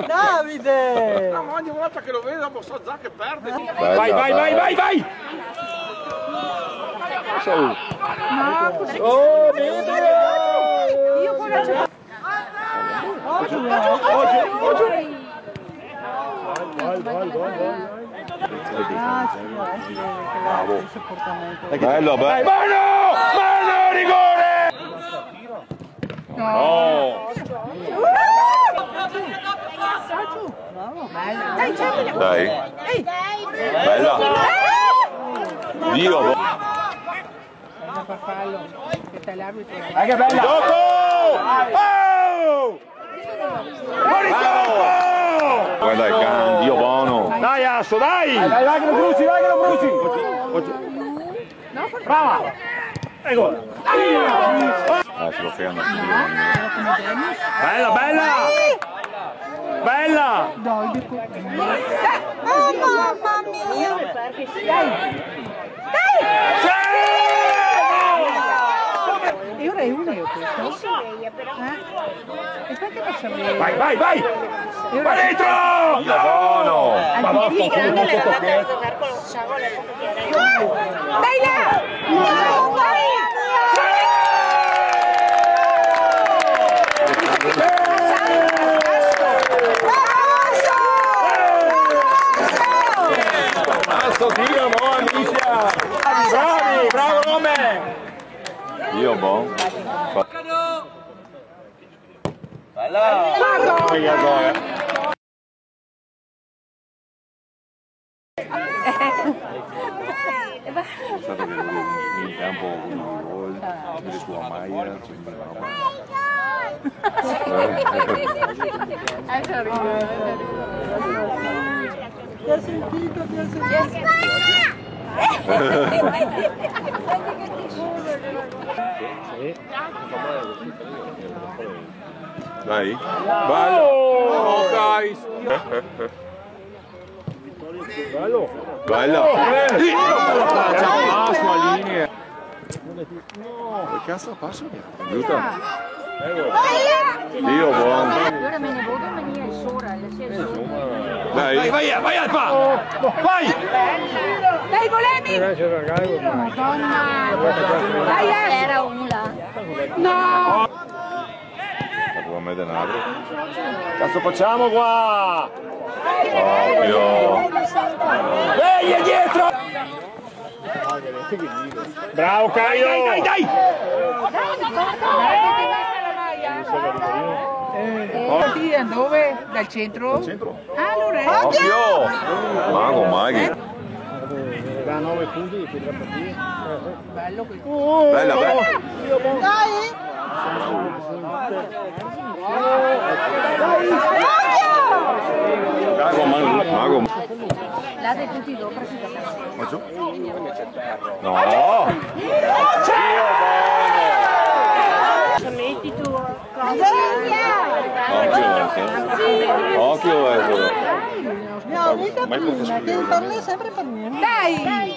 Davide! No, ma ogni volta che lo vedo so già che perde. Vai, vai, vai, vai, vai! Oh, vedi! Io pure c'ho... Oggi! Bello, bello! Mano! Mano, rigore! No! Dai! Bella! Dio! Dai che bella! Dopo! Oh! Fuori campo! Guarda il can, Dio buono! Dai Asso, dai! Vai che lo bruci, vai che lo bruci! Brava! Ecco! Se lo fregano subito. Bella, bella! Bella! Oh mamma mia! Dai! E ora è uno io questo? E perché facciamo? Vai, vai, vai! Va dentro! Dio buono! Al più grande le andate a giocare con lo sciago le Dai là! No, vai! Asso, Dio, mo, Amicia! Bravi, bravo nome! Dio buono! Bella! È stato che in campo con il gol, le sue maglia, Ti ha sentito, ti ha sentito! Dai! Bello! Oh, guys! Bello! Bella! La sua linea! Che cazzo passa? Giusto? Dio buono! Ora me ne vado a venire sopra, Dai! Vai, vai, vai Alfa! Vai! Dai, volemi! Madonna! Dai, era una! No! Come me denaro? Cazzo facciamo qua? Ovvio! Ehi, è dietro! Bravo Caio! Dai, dai, dai! Dove? Dal centro? Dal centro? Ah, allora Occhio! Mago, Maghi! Da 9 punti per la partita. Bello questo. Bella, bella! Dai! Mago, Mago! Date tutti dopo, Ma giù? No! metti tu Occhio, No, mica prima, devi farle sempre per niente. dai, dai,